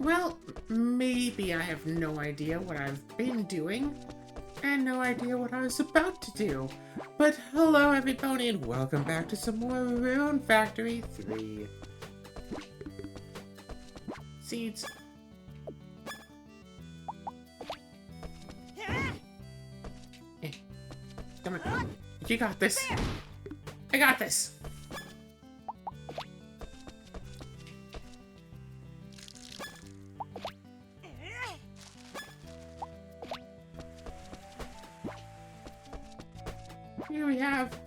Well, maybe I have no idea what I've been doing, and no idea what I was about to do. But hello everybody, and welcome back to some more Rune Factory 3. Seeds. Eh, come on. You got this. I got this. Here we have,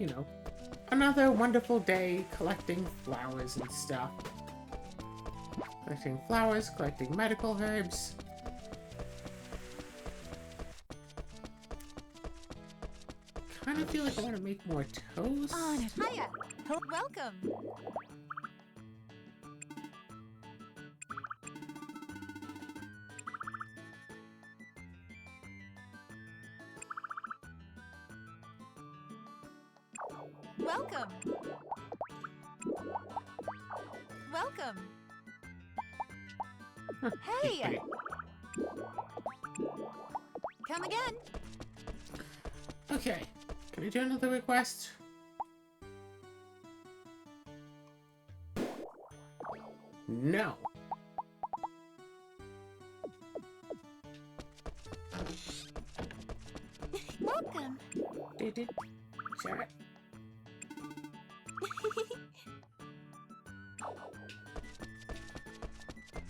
another wonderful day collecting flowers and stuff. Collecting flowers, collecting medical herbs. Kind of feel like I want to make more toast. Hiya! Welcome! Welcome! Welcome! Hey! Wait. Come again! Okay, can I do another request? No. Welcome! Did it? Share it.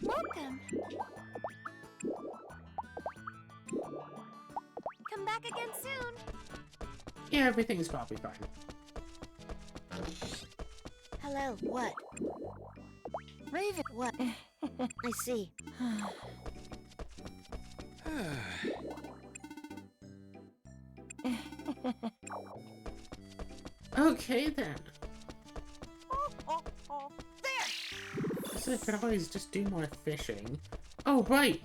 Welcome! Come back again soon! Yeah, everything's probably fine. Hello, what? Raven! What? I see. Okay then. There! So I could always just do more fishing. Oh, right!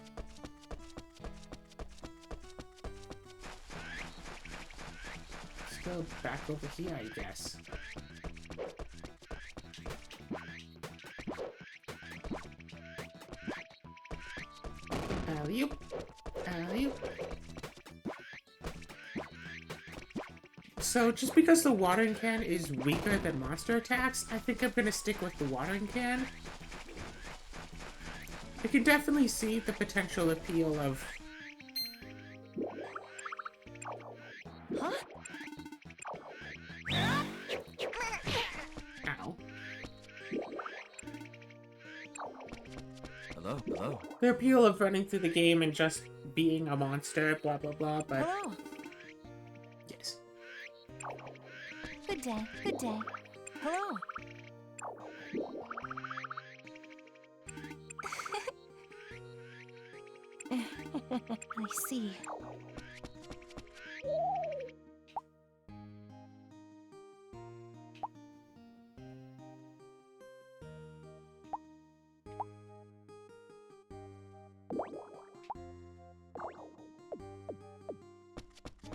Let's go back over here, I guess. Alley-oop. Alley-oop. So, just because the watering can is weaker than monster attacks, I think I'm gonna stick with the watering can. I can definitely see the potential appeal of... Huh? Ow. Hello. The appeal of running through the game and just being a monster, blah blah blah, but... Hello! Yes. Good day, good day. Hello! I see.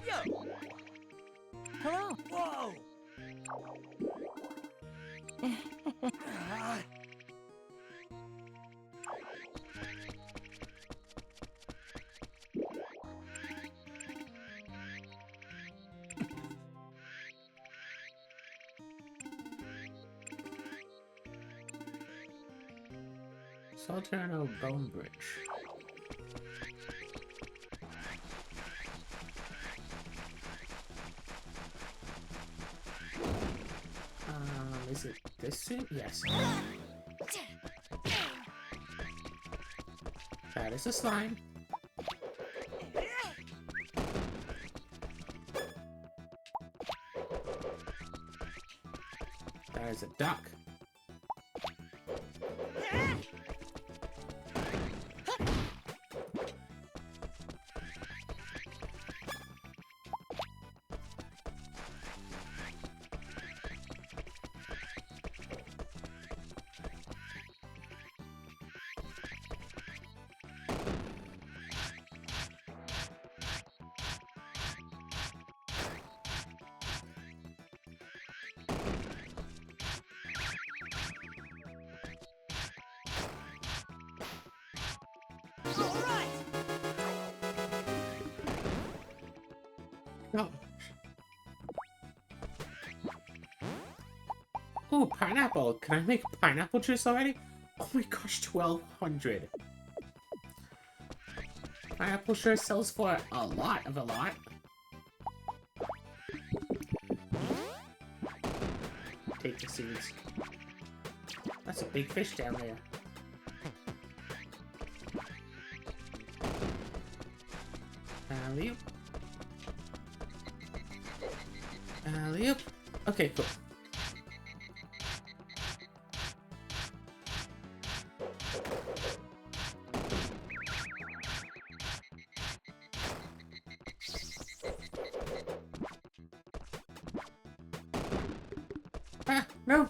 Yo! Hello! Whoa! Ah, Salterno Bone Bridge. Is it this suit? Yes. That is a slime. That is a duck. gosh. Oh, pineapple. Can I make pineapple juice already? Oh my gosh, 1,200. Pineapple sure sells for a lot of a lot. Take the seeds. That's a big fish down there. Alley-oop. Alley-oop. Okay, cool. Ah, no!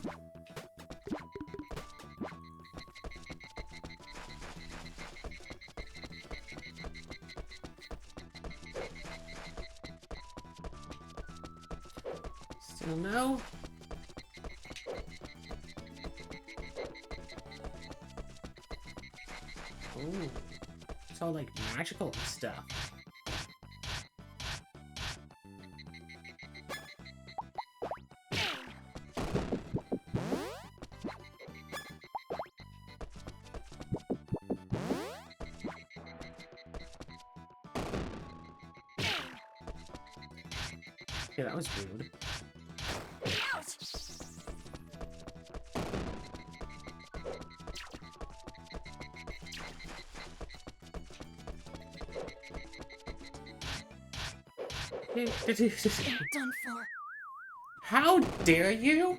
Still no. Ooh. It's all like magical and stuff. Yeah, that was rude. Done for. How dare you?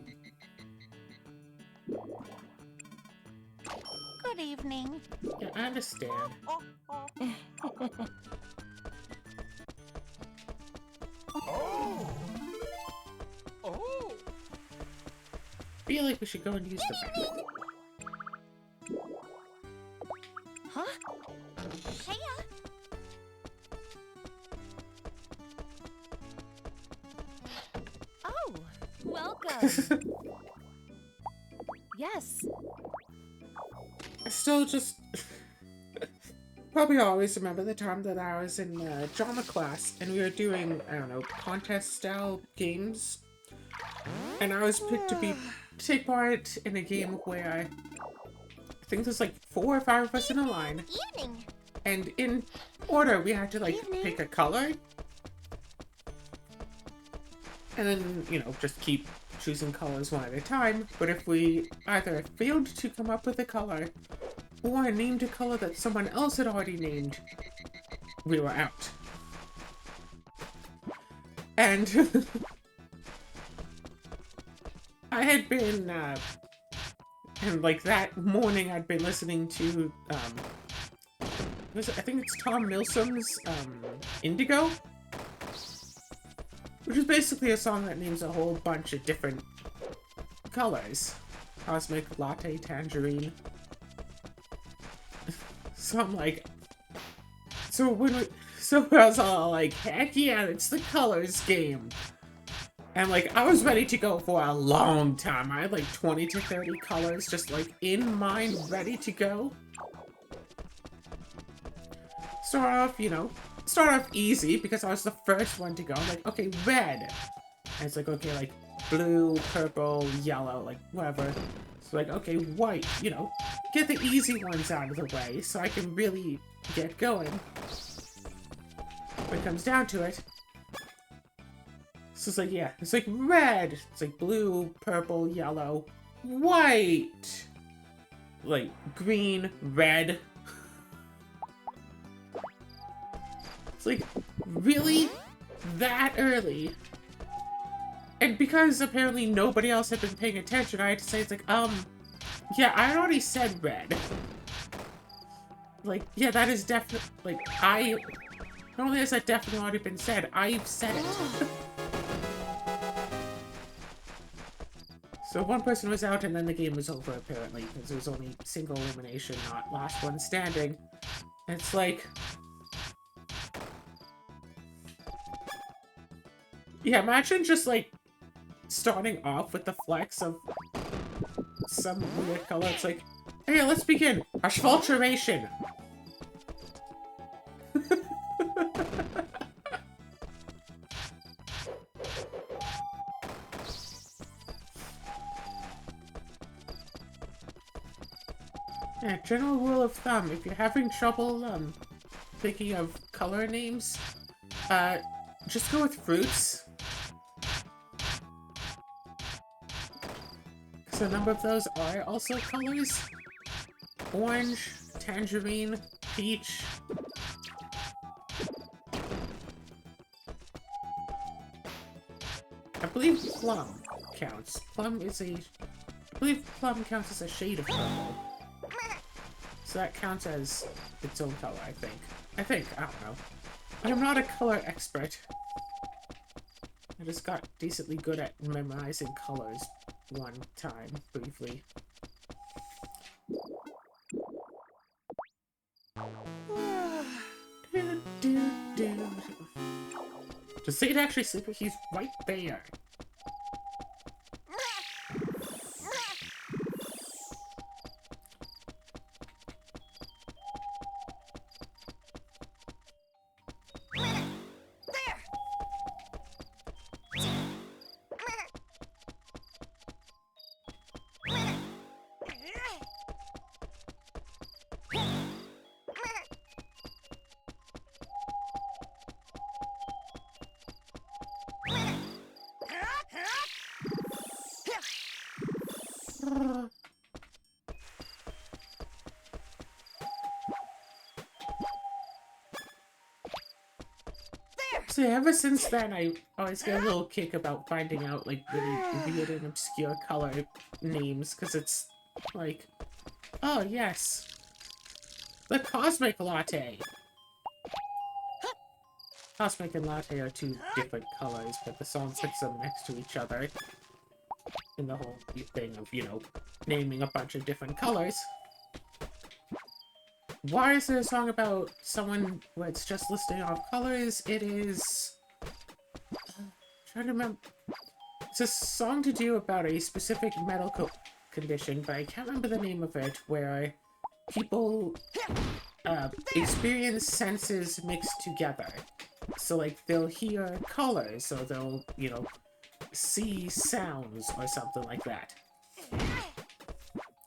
Good evening. Yeah, I understand. Feel like we should go and use the bathroom. Huh? Heya. Oh, welcome. Yes. I still just probably always remember the time that I was in drama class and we were doing, I don't know, contest style games. And I was picked to take part in a game where I think there's like 4 or 5 of us in a line. Evening. And in order, we had to like Evening. pick a color. And then, you know, just keep choosing colors one at a time. But if we either failed to come up with a color or named a color that someone else had already named, we were out. And I had been, and like that morning I'd been listening to, I think it's Tom Milsom's, Indigo? Which is basically a song that names a whole bunch of different colors. Cosmic, latte, tangerine. So I'm like, so I was all like, heck yeah, it's the colors game. And like, I was ready to go for a long time. I had like 20 to 30 colors just like in mind, ready to go. Start off easy because I was the first one to go. I'm like, okay, red. And it's like, okay, like blue, purple, yellow, like whatever. So like, okay, white, you know, get the easy ones out of the way so I can really get going. When it comes down to it. So it's like, yeah, it's like red. It's like blue, purple, yellow, white. Like green, red. It's like, really? That early? And because apparently nobody else had been paying attention, I had to say, it's like, yeah, I already said red. Like, yeah, that is definitely, like, not only has that definitely already been said, I've said it. So one person was out and then the game was over, apparently, because there was only single elimination, not last one standing. And it's like... Yeah, imagine just, like, starting off with the flex of some weird color. It's like, hey, let's begin. Asphalturation. general rule of thumb, if you're having trouble thinking of color names, just go with fruits. Because a number of those are also colors. Orange, tangerine, peach. I believe plum counts. I believe plum counts as a shade of purple. So that counts as its own color, I think. I don't know. I'm not a color expert. I just got decently good at memorizing colors one time, briefly. Does Zayt actually sleep? He's right there. So ever since then, I always get a little kick about finding out, like, really weird and obscure color names, because it's like, oh, yes, the Cosmic Latte. Cosmic and Latte are two different colors, but the song puts them next to each other in the whole thing of, you know, naming a bunch of different colors. Why is there a song about someone where it's just listing off colors? It is... I'm trying to remember... It's a song to do about a specific medical condition, but I can't remember the name of it, where people experience senses mixed together. So, like, they'll hear colors, or they'll, you know, see sounds, or something like that.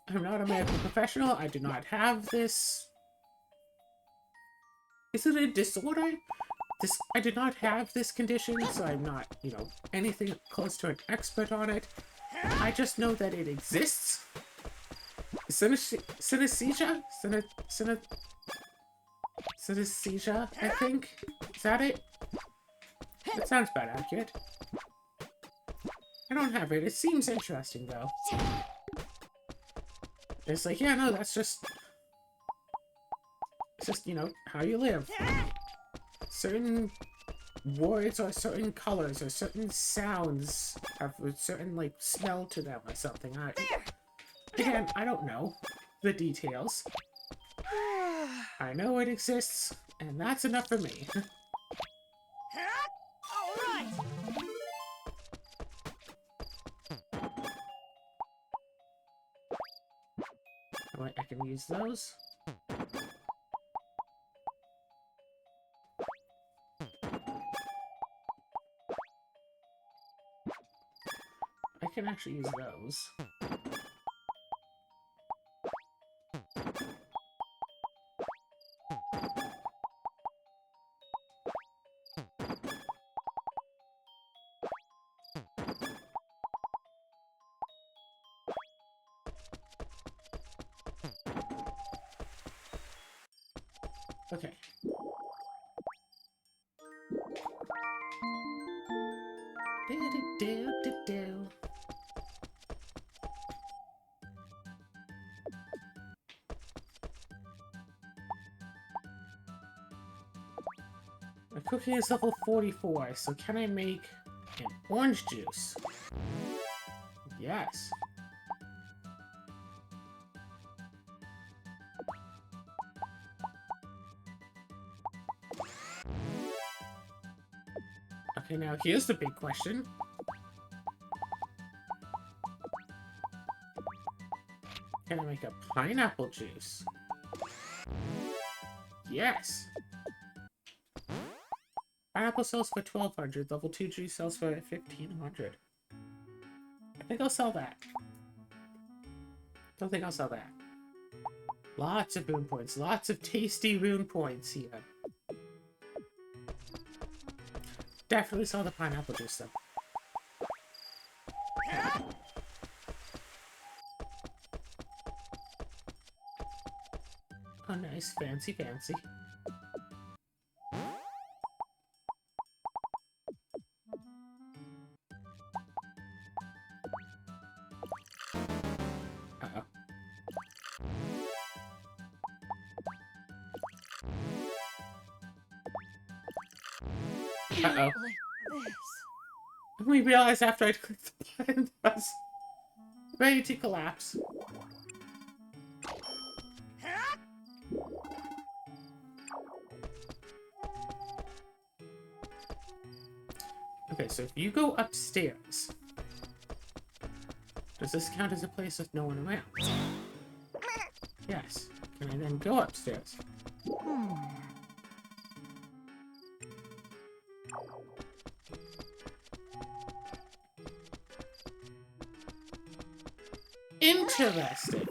I'm not a medical professional. I do not have this... Is it a disorder? I did not have this condition, so I'm not, you know, anything close to an expert on it. I just know that it exists. Synesthesia? Synesthesia, I think? Is that it? That sounds about accurate. I don't have it. It seems interesting, though. It's like, yeah, no, that's just... It's just, you know, how you live. Certain words or certain colors or certain sounds have a certain, like, smell to them or something. Again, I don't know the details. I know it exists, and that's enough for me. Alright, I can use those. I can actually use those. Okay. Do-do-do-do-do. My cooking is level 44, so can I make an orange juice? Yes. Okay, now here's the big question. Can I make a pineapple juice? Yes! Pineapple sells for 1200, level 2 juice sells for 1500. I think I'll sell that. Don't think I'll sell that. Lots of rune points. Lots of tasty rune points here. Definitely saw the pineapple juice though. Oh, nice. Fancy, fancy. Uh-oh. Uh-oh. Like this. We realized after I'd clicked the button that I was ready to collapse. Okay, so if you go upstairs, does this count as a place with no one around? Yes. Can I then go upstairs? Interesting.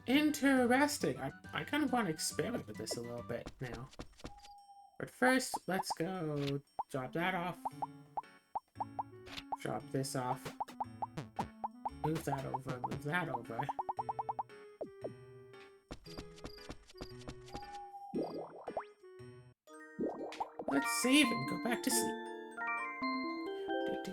Interesting. I kind of want to experiment with this a little bit now. But first, let's go drop that off. Drop this off. Move that over, move that over. Let's save and go back to sleep. Doo-doo.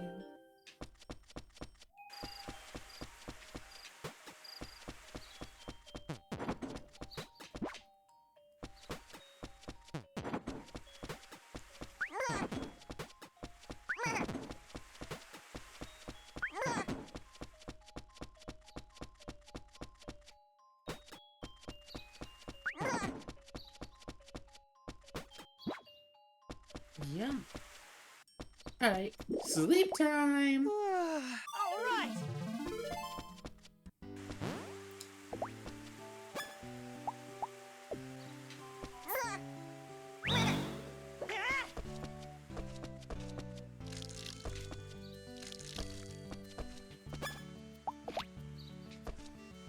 Yeah. Alright, sleep time! All right.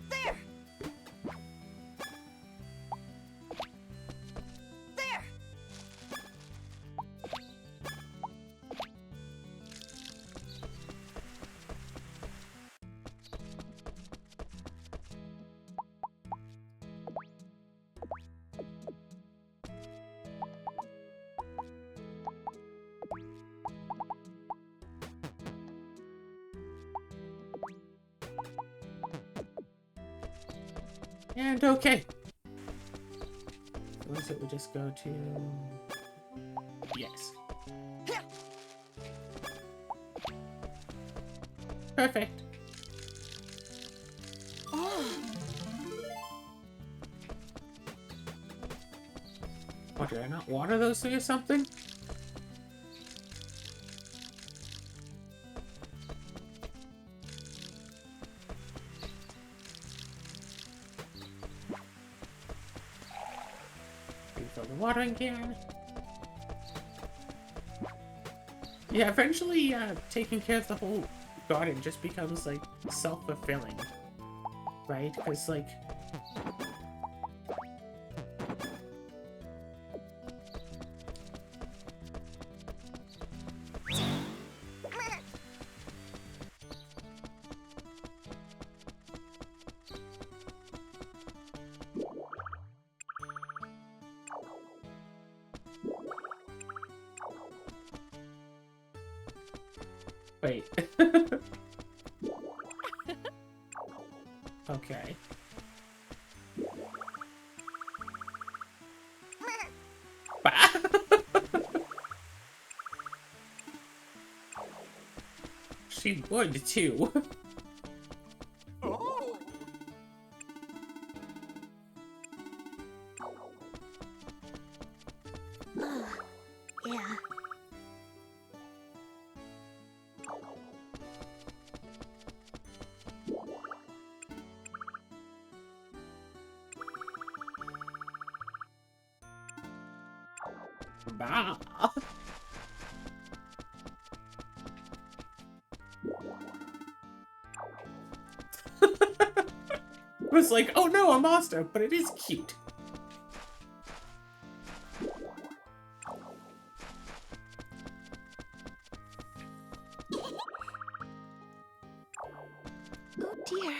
There. There. And okay. What is it? We just go to... Yes. Perfect. What, did I not water those three or something? Refill the watering can. Yeah, eventually, taking care of the whole garden just becomes, like, self-fulfilling. Right? Because, like... Wait. Okay. She would, too. Oh. Yeah. Bah. was like, oh no, a monster, but it is cute. Oh dear.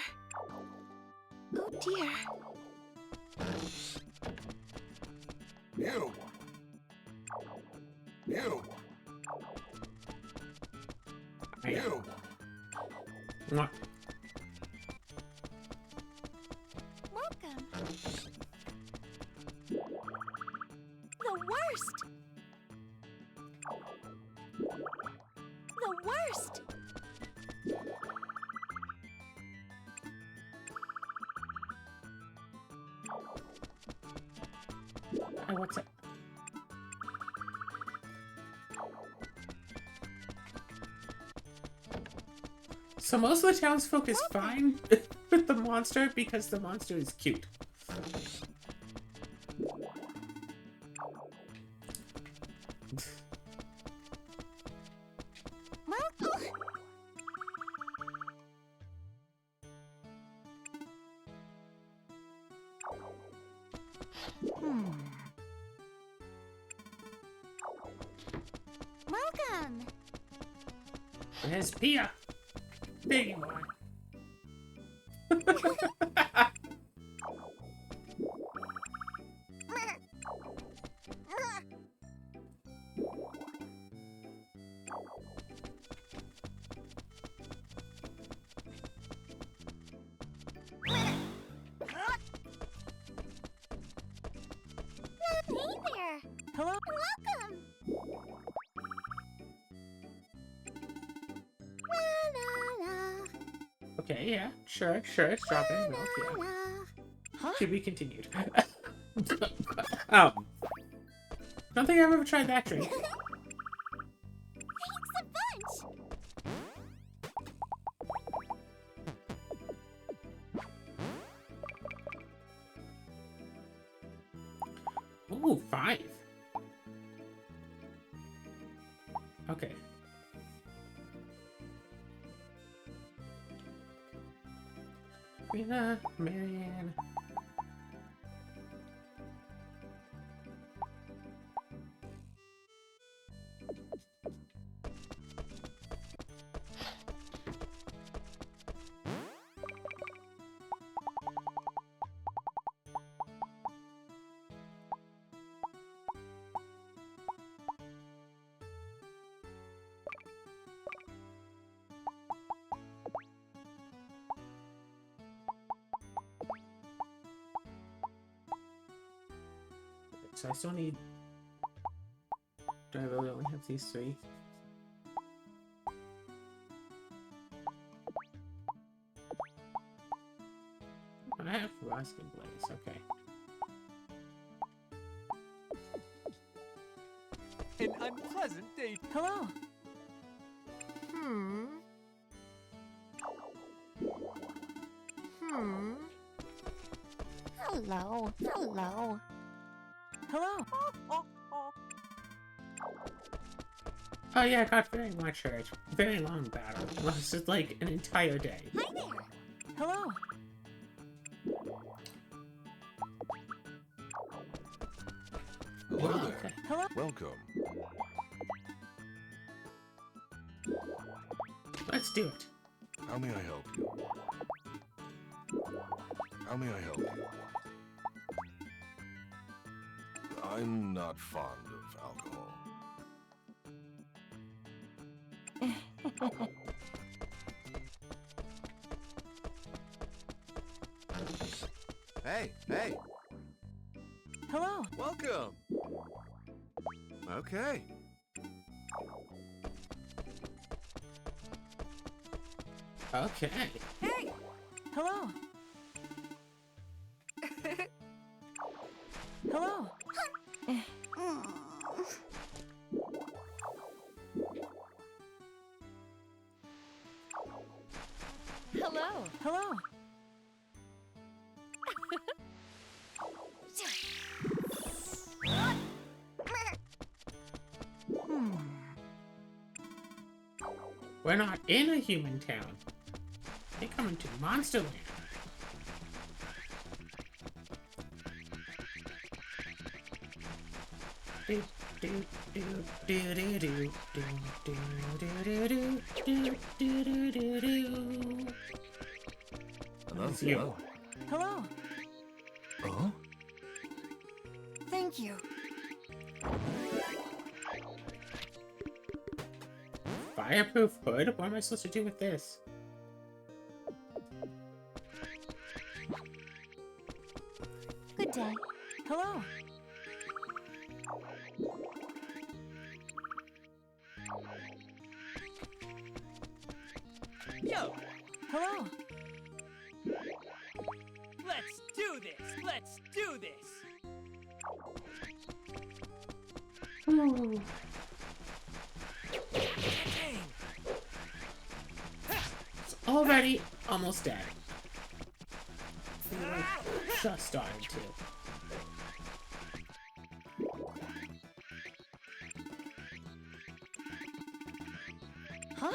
Oh dear. You. You. You. Mwah. Welcome. The worst. The worst. Oh, what's up? So most of the townsfolk is fine with the monster because the monster is cute. Welcome. Welcome. Where's Pia? There you are. Hey there. Hello? Welcome. La la la. Okay, yeah, sure, it's dropping. Milk, yeah. La. To be continued. Oh. Don't think I've ever tried that drink. Thanks a bunch. Ooh, 5. Okay. Rena, Marianne. So I still need... Do I really only have these 3? I have Rust and Blaze, okay. An unpleasant date. Hello? Hello. Hello. Hello? Oh yeah, I got very much hurt. Very long battle. It lasted like an entire day. Hi there. Hello? Hello Okay. there. Hello? Welcome. Let's do it. How may I help you? How may I help you? I'm not fond of alcohol. Hey, hey, Hello? welcome. Okay. Okay. Hey! Hello? Hello? Hello. Hello? We're not in a human town. They come into Monsterland. It's you. Hello. Huh? Thank you. Fireproof hood? What am I supposed to do with this? Good day. Hello. Yo, Hello. let's do this. Let's do this. Ooh. Dang. It's already almost dead. Just starting to. Huh?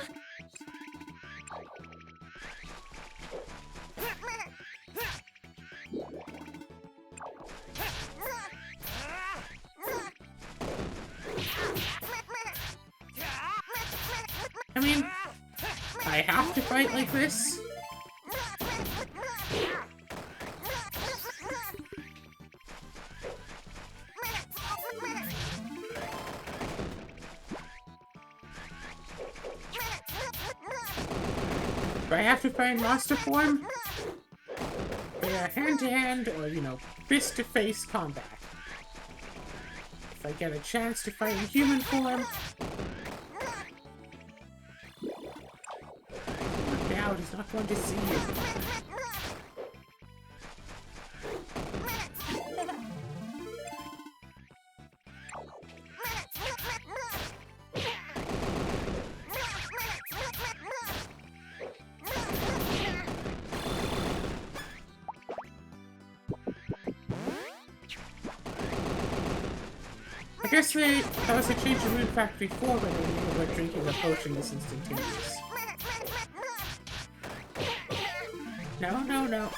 I mean, I have to fight like this? Do I have to fight monster form? They're hand-to-hand or, you know, fist-to-face combat. If I get a chance to fight in human form, look out, he's not going to see you. I guess that was a change in Rune Factory 4 when they knew that drinking a potion is instantaneous. No, no, no.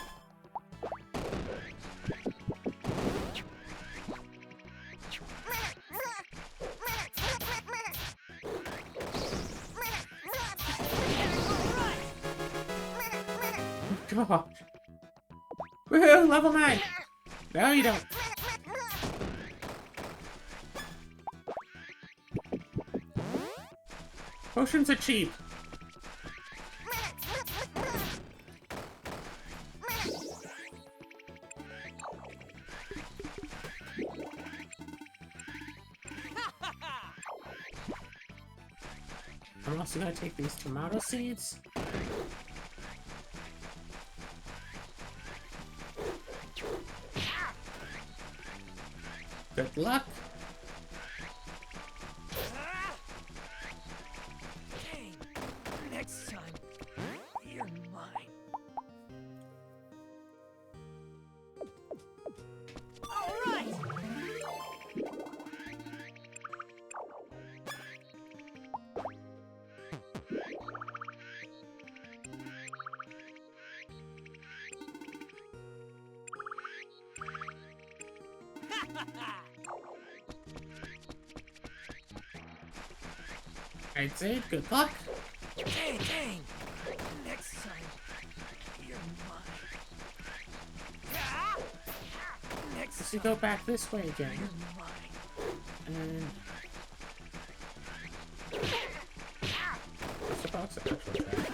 God. Woohoo, level 9! No, you don't. Potions are cheap. I'm also gonna take these tomato seeds. Good luck. Dang. Next time, you're mine. All right. I'd say good luck. Dang. Next time, you're mine. Next Let's go back this way again. you're mine. And what's the box actual track?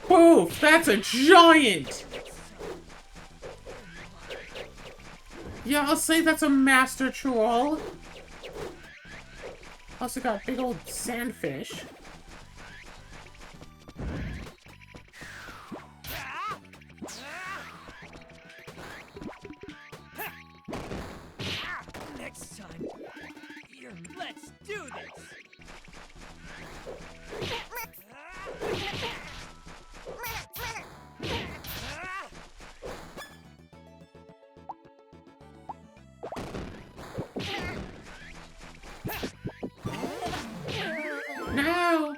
Poof! That's a giant! Yeah, I'll say that's a master troll. Also got big old sandfish. Next time, you're. Let's do this. No!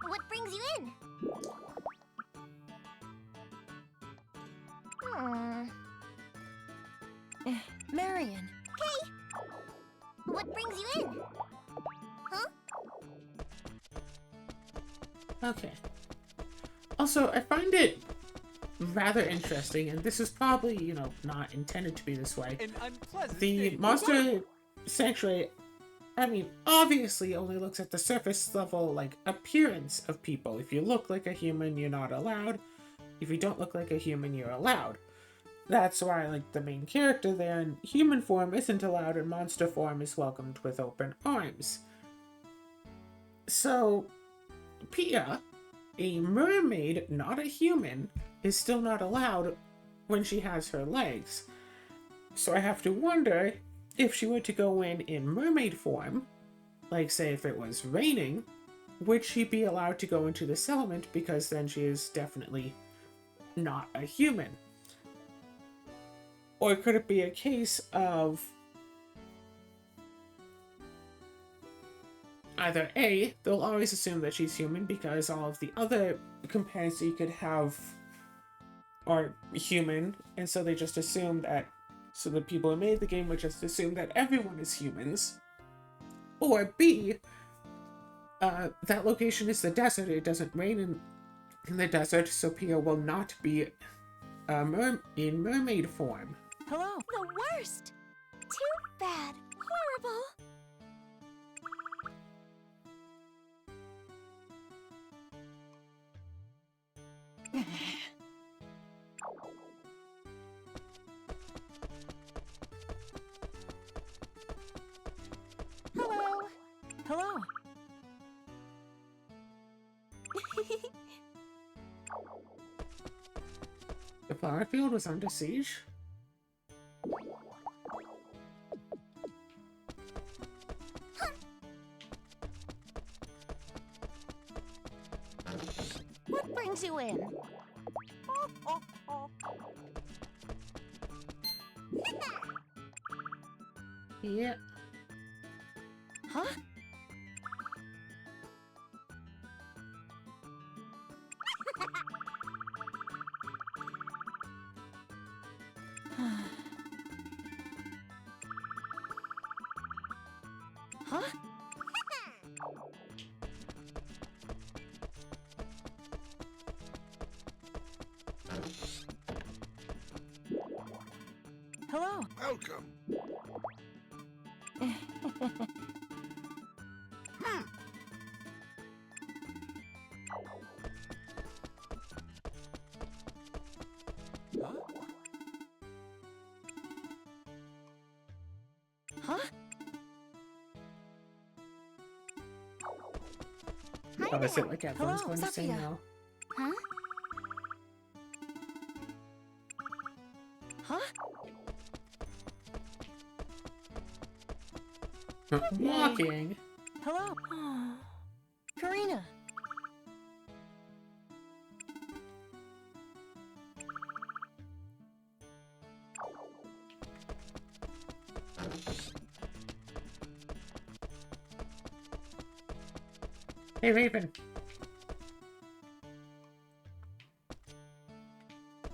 What brings you in? Hmm. Marion. What brings you in? Huh? Okay. Also, I find it rather interesting, and this is probably, not intended to be this way. An unpleasant The thing. Monster Sanctuary, I mean, obviously only looks at the surface level, like, appearance of people. If you look like a human, you're not allowed. If you don't look like a human, you're allowed. That's why, like, the main character there in human form isn't allowed, and monster form is welcomed with open arms. So, Pia, a mermaid, not a human, is still not allowed when she has her legs. So I have to wonder if she were to go in mermaid form, like say if it was raining, would she be allowed to go into this element, because then she is definitely not a human? Or could it be a case of either A, they'll always assume that she's human because all of the other companions you could have are human, and so they just assume that, so the people who made the game would just assume that everyone is humans. Or B, that location is the desert, it doesn't rain in the desert, so Pia will not be in mermaid form. Hello. The worst. Too bad. Horrible. Hello. Hello. The flower field was under siege? What brings you in? Yeah. Huh? Huh? Hello. Welcome. Huh? Hi Oh, is there. it like everyone's Hello, going to say Sophia. no? Huh? Huh? Walking? Hello. Karina. Hey, Raven.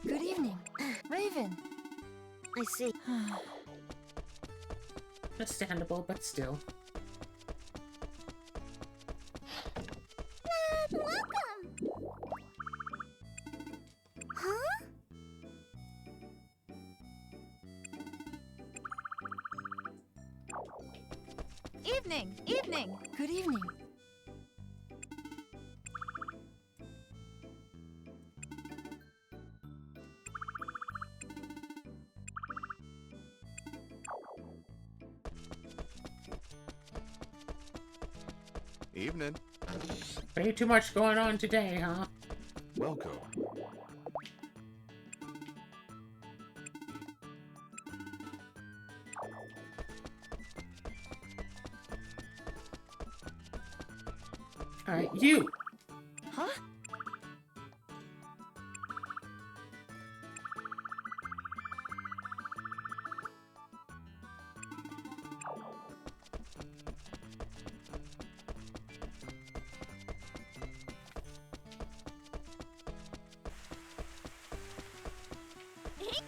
Good evening. Raven. I see. Understandable, but still. Welcome. Huh? Evening. Evening. Good evening. Evening. Way too much going on today, huh? Welcome. Alright, you! Huh?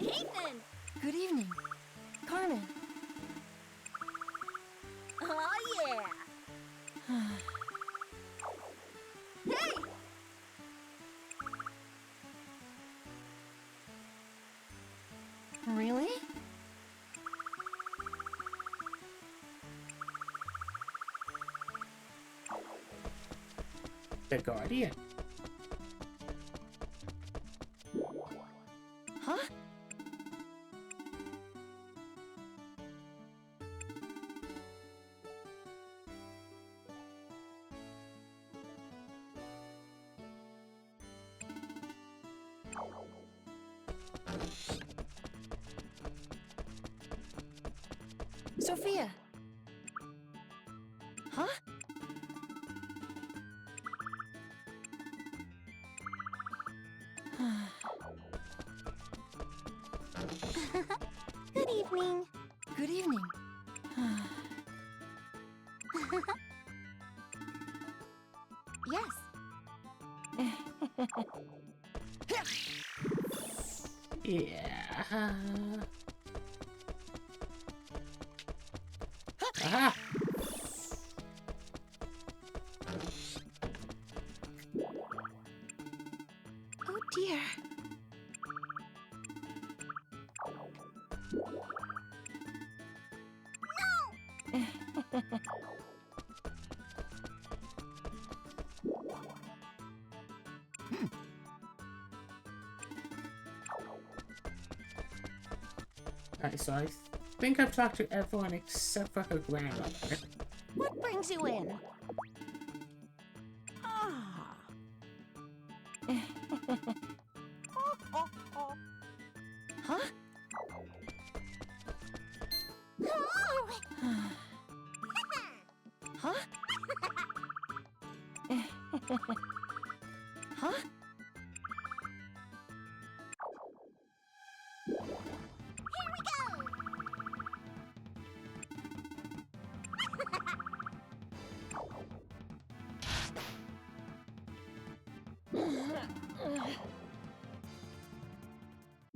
Evening. Good evening. Carmen. Oh, yeah. Hey! Really? The Guardian. Huh? Sophia. Huh? Good evening. Good evening. Yes. Yeah. Aha! Oh, dear. Alright, so I think I've talked to everyone except for her grandmother. What brings you in? Ah. Huh? Oh! Huh? Huh? Here we go!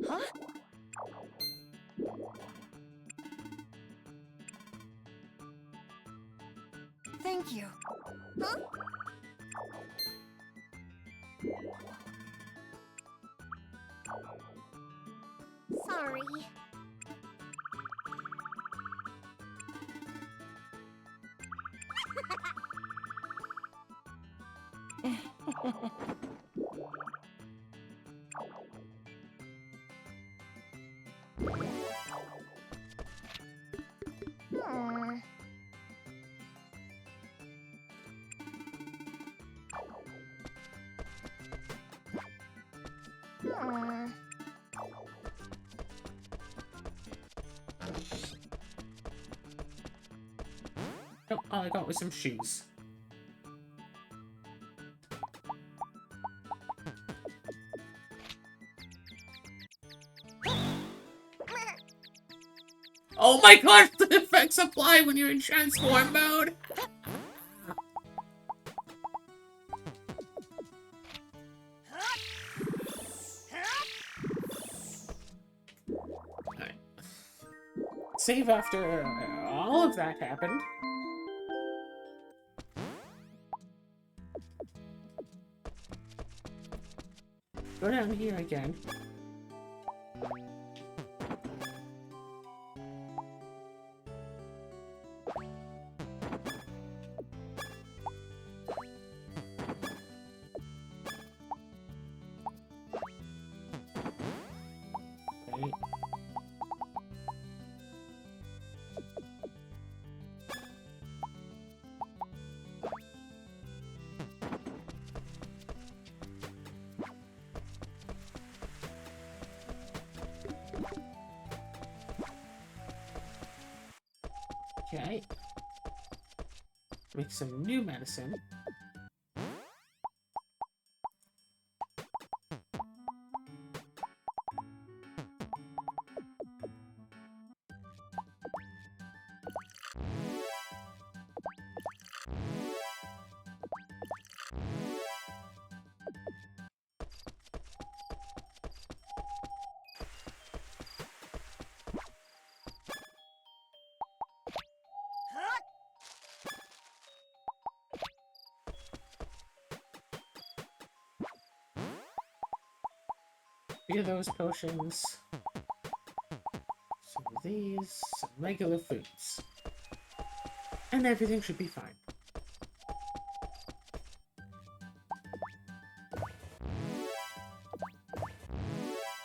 Huh? Thank you. Huh? Sorry. Hmm. Hmm. Nope, all I got was some shoes. Oh my gosh, the effects apply when you're in transform mode! Alright. Save after all of that happened. Go down here again. Right. Okay. Make some new medicine. 3 of those potions. Some of these, some regular foods. And everything should be fine.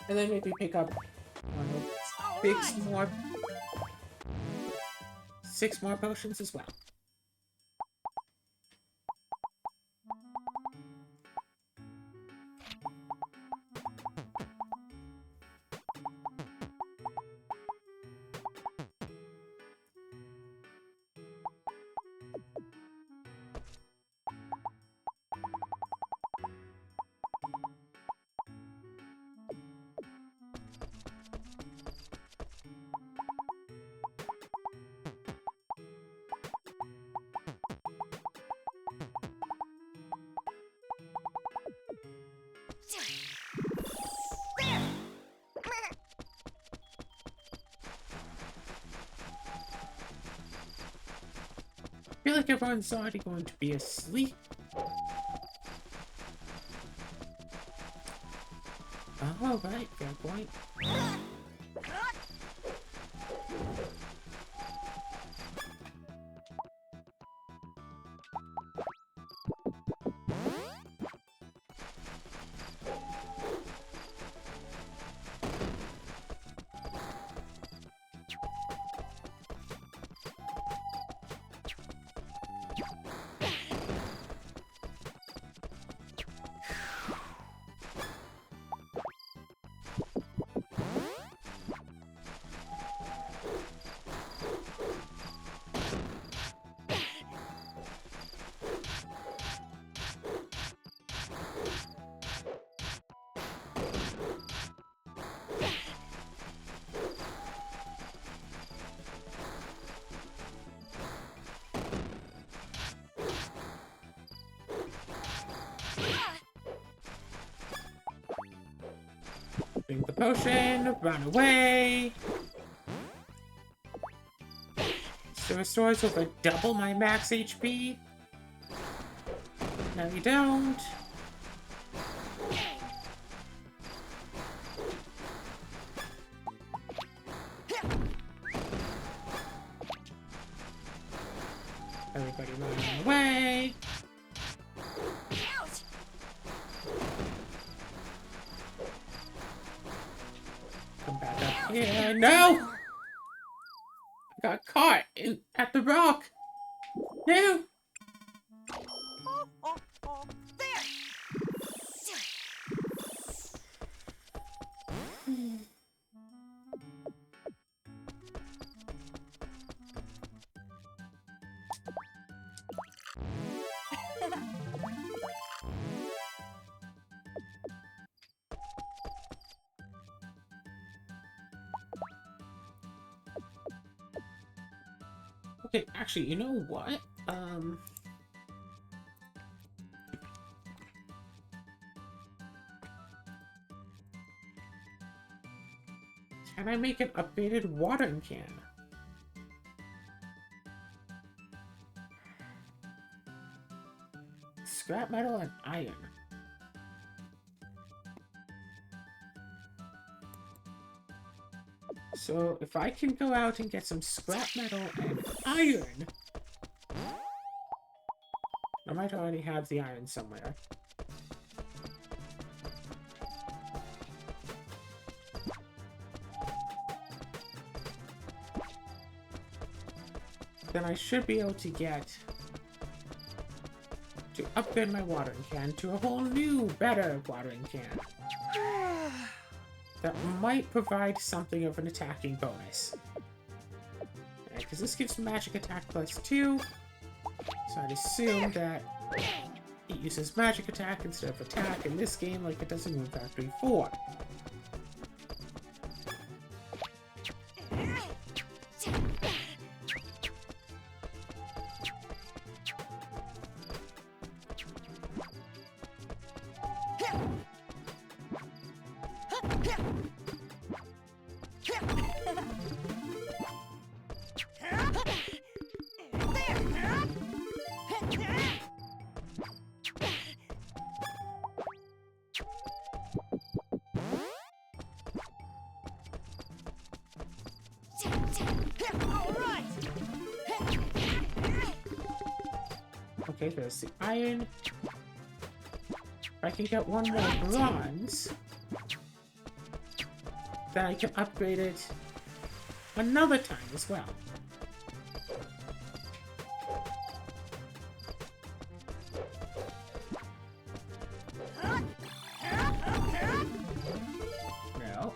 And then maybe pick up six more potions as well. I feel like everyone's already going to be asleep. Oh, right, fair point. Drink the potion, run away. So restores over double my max HP. No, you don't. Everybody running away. Come back up here. No! I got caught at the rock. No! Okay, actually, you know what? Can I make an upgraded watering can? Scrap metal and iron. So, if I can go out and get some scrap metal and iron... I might already have the iron somewhere. Then I should be able to get... to upgrade my watering can to a whole new, better watering can. That might provide something of an attacking bonus. Because this gives magic attack +2. So I'd assume that it uses magic attack instead of attack in this game like it does in Rune Factory 4. Okay, there's the iron. If I can get one more bronze, then I can upgrade it another time as well. No.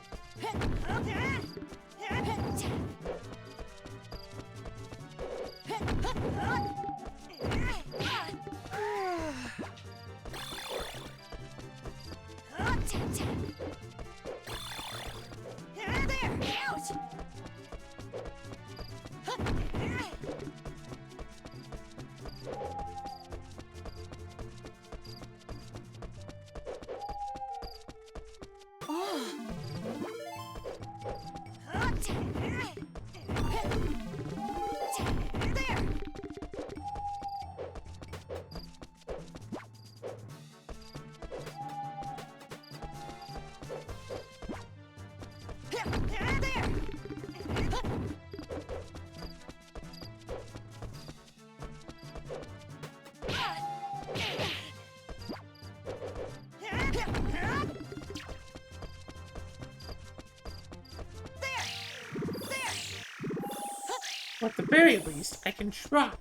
At the very least, I can try.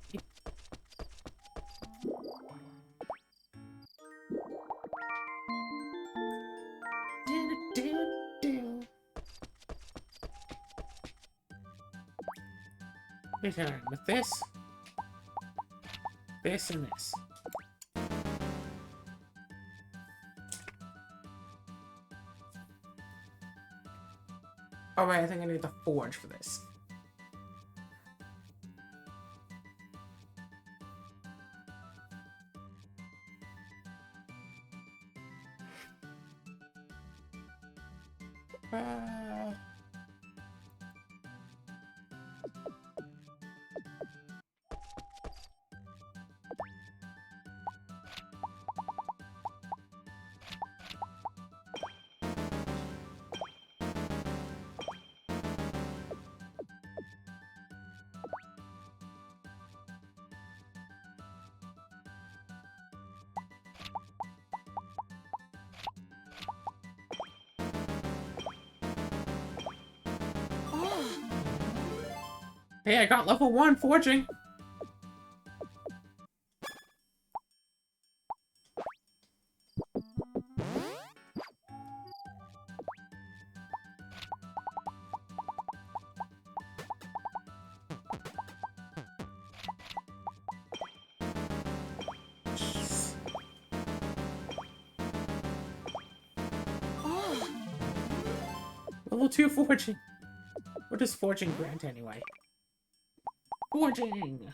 Return with this, this, and this. Alright, I think I need the forge for this. Hey, I got level 1 forging. Level 2 forging. What does forging grant anyway? Forging!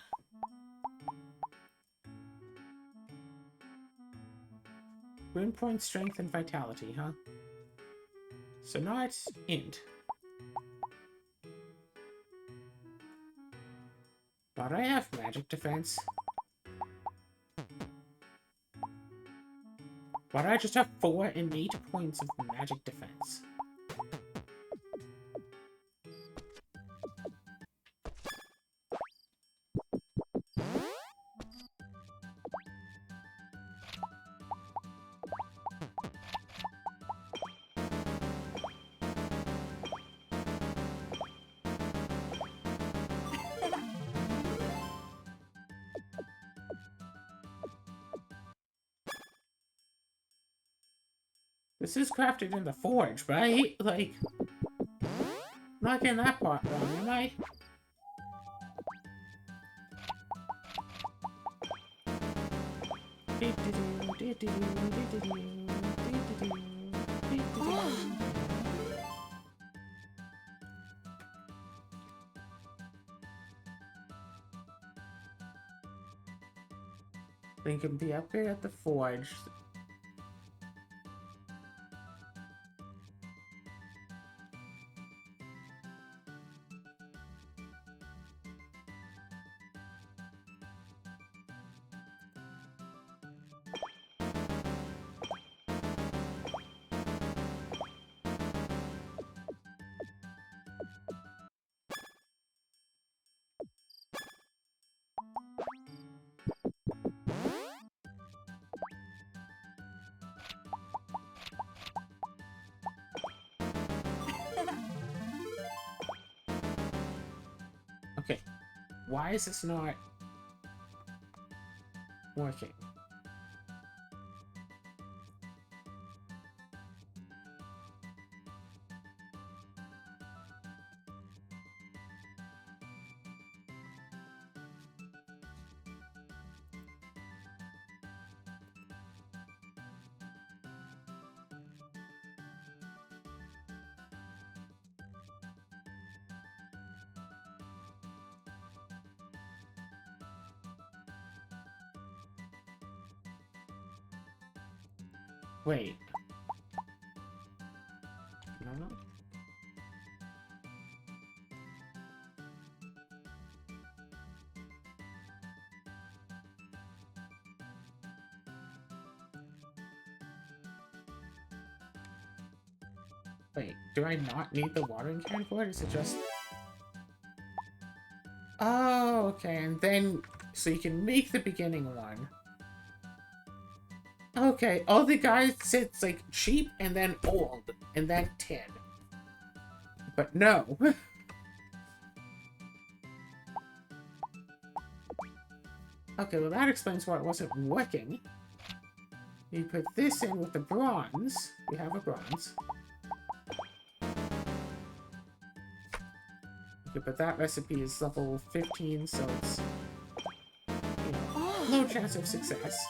Rune point, strength, and vitality, huh? So now it's int. But I have magic defense. But I just have 4 innate points of magic defense. This is crafted in the forge, right? Like, not getting that part wrong, am I? Think can be upgraded at the forge. Okay. Why is this not working? Wait. No. Wait, do I not need the watering can for it? Is it just... Oh, okay, and then... So you can make the beginning one. Okay, all the guys said it's like cheap and then old and then tin. But no. Okay, well that explains why it wasn't working. You put this in with the bronze. We have a bronze. Okay, but that recipe is level 15, so it's, you know, low chance of success.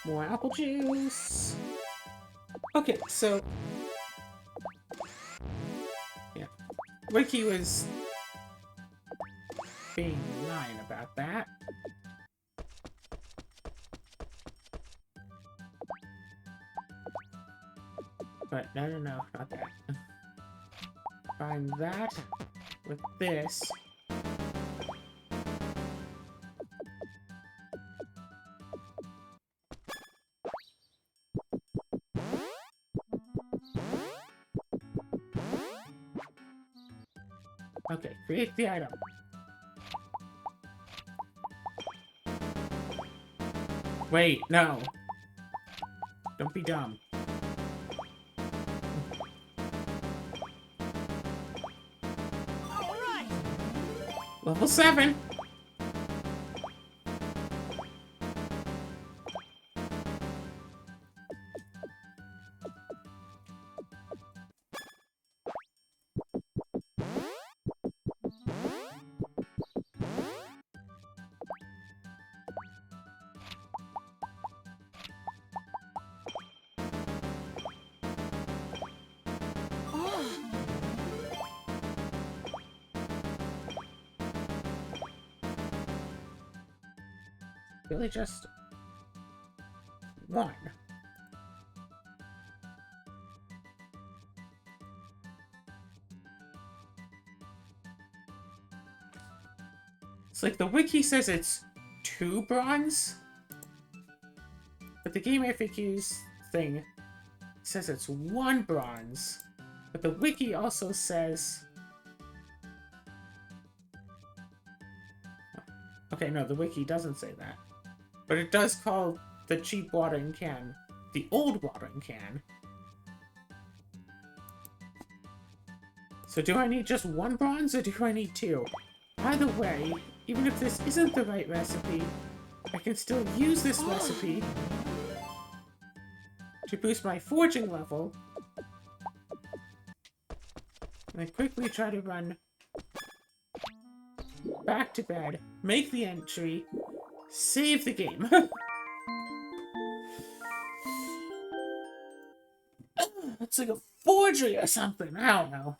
More apple juice. Okay, so yeah, Ricky was being lying about that. But no, not that. Combine that with this. Okay, create the item. Wait, no. Don't be dumb. All right. Level 7! Really just one. It's like the wiki says it's 2 bronze, but the game FAQs thing says it's 1 bronze, but the wiki also says... Okay, no, the wiki doesn't say that. But it does call the cheap watering can the old watering can. So do I need just 1 bronze or do I need 2? Either way, even if this isn't the right recipe, I can still use this recipe to boost my forging level. And I quickly try to run back to bed, make the entry, save the game. It's like a forgery or something, I don't know.